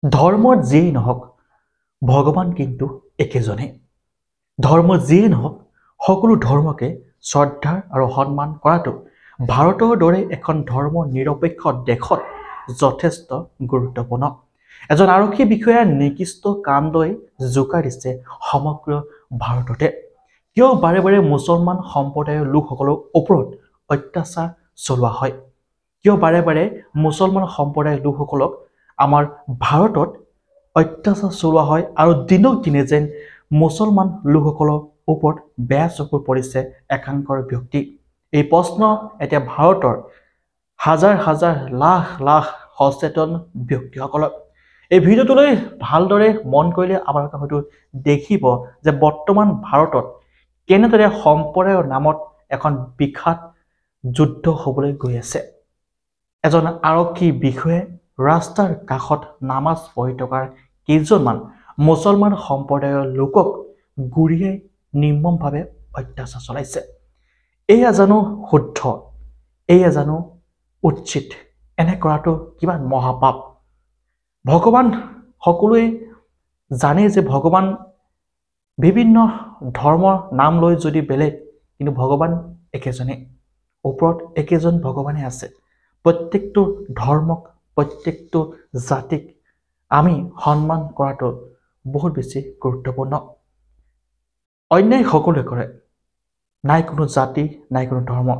ধৰ্মৰ যিয়েই নহওক ভগৱান কিন্তু একেজনেই ধৰ্ম যিয়েই নহওক সকলো ধৰ্মকে শ্ৰদ্ধাৰ আৰু সন্মান কৰাটো ভাৰতৰ দৰে এখন ধৰ্ম নিৰপেক্ষ দেশত যথেষ্ট গুৰুত্বপূৰ্ণ এজন আৰক্ষী বিষয়াৰ নিকৃষ্ট কাণ্ডই জোকাৰ দিছে সমগ্ৰ ভাৰততে কিয় বাৰে বাৰে মুছলমান সম্প্ৰদায়ৰ লোকসকলৰ ওপৰত অত্যাচাৰ চলোৱা হয় কিয় বাৰে বাৰে মুছলমান সম্প্ৰদায়ৰ লোকসকলক আমাৰ ভাৰতত অত্যাচাৰ চলোৱা হয় আৰু দিনক দিনে যেন মুছলমান লোকসকলৰ ওপৰত বেয়া চকুৰ পৰিছে একাংকৰ ব্যক্তি এই প্ৰশ্ন এতিয়া ভাৰতৰ হাজাৰ হাজাৰ লাখ লাখ সচেতন ব্যক্তিসকলক এই ভিডিঅ'টোলৈ ভালদৰে মন কৰিলে আপোনালোকে হয়তো দেখিব যে বৰ্তমান ভাৰতত কেনেদৰে সম্প্ৰদায়ৰ নামত এখন বিখ্যাত যুদ্ধ হ'বলৈ গৈ আছে এজন আৰক্ষী বিষয়াই ৰাস্তাৰ কাষত নামাজ পঢ়ি থকাৰ কেইজনমান মুছলমান সম্প্ৰদায়ৰ লোকক গুৰিয়াই নিৰ্মমভাৱে অত্যাচাৰ চলাইছে এয়া জানো শুদ্ধ এয়া জানো উচিত এনে কৰাটো কিমান মহাপাপ ভগৱান সকলোৱে জানে যে ভগৱান বিভিন্ন ধৰ্মৰ নাম লৈ যদি বেলেগ কিন্তু ভগৱান একেজনেই ওপৰত একেজন ভগৱানে আছে প্ৰত্যেকটো ধৰ্মক প্ৰত্যেকটো জাতিক আমি সন্মান কৰাটো বহুত বেছি গুৰুত্বপূৰ্ণ অন্যায় সকলোৱে কৰে নাই কোনো জাতি নাই কোনো ধৰ্ম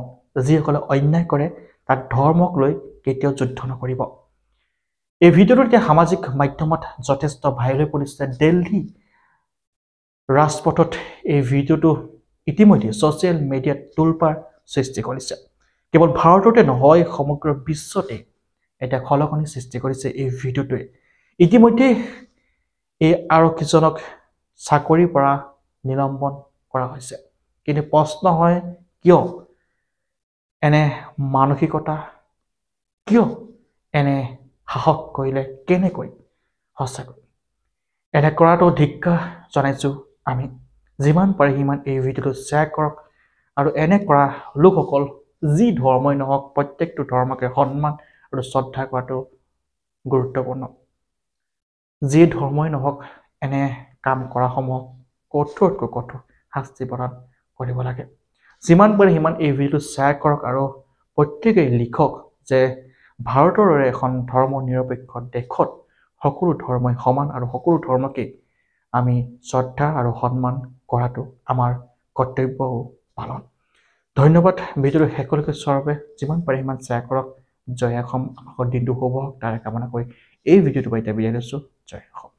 যিসকলে অন্যায় কৰে তাক ধৰ্মক লৈ কেতিয়াও যুদ্ধ নকৰিব এই ভিডিঅ'টো এতিয়া সামাজিক মাধ্যমত যথেষ্ট ভাইৰেল হৈ পৰিছে দিল্লী ৰাজপথত এই ভিডিঅ'টো ইতিমধ্যে ছ'চিয়েল মিডিয়াত তোলপাৰ সৃষ্টি কৰিছে কেৱল ভাৰততে নহয় সমগ্ৰ বিশ্বতে এটা খলকনি সৃষ্টি কৰিছে এই ভিডিঅ'টোৱে ইতিমধ্যে এই আৰক্ষীজনক চাকৰিৰ পৰা নিলম্বন কৰা হৈছে কিন্তু প্ৰশ্ন হয় কিয় এনে মানসিকতা কিয় এনে সাহস কৰিলে কেনেকৈ সঁচাকৈ এনে কৰাটো ধিক্কাৰ জনাইছোঁ আমি যিমান পাৰে সিমান এই ভিডিঅ'টো শ্বেয়াৰ কৰক আৰু এনে কৰা লোকসকল যি ধৰ্মই নহওক প্ৰত্যেকটো ধৰ্মকে সন্মান আৰু শ্ৰদ্ধা কৰাটো গুৰুত্বপূৰ্ণ যি ধৰ্মই নহওক এনে কাম কৰাসমূহ কঠোৰতকৈ কঠোৰ শাস্তি প্ৰদান কৰিব লাগে যিমান পাৰে সিমান এই ভিডিঅ'টো শ্বেয়াৰ কৰক আৰু প্ৰত্যেকেই লিখক যে ভাৰতৰ দৰে এখন ধৰ্ম নিৰপেক্ষ দেশত সকলো ধৰ্মই সমান আৰু সকলো ধৰ্মকে আমি শ্ৰদ্ধা আৰু সন্মান কৰাটো আমাৰ কৰ্তব্য পালন ধন্যবাদ ভিডিঅ'টো শেষলৈকে চোৱাৰ বাবে যিমান পাৰে সিমান শ্বেয়াৰ কৰক জয় অসম আমাৰ দিনটো শুভ হওক তাৰে কামনা কৰি এই ভিডিঅ'টো পৰা এতিয়া বিদায় লৈছোঁ জয় অসম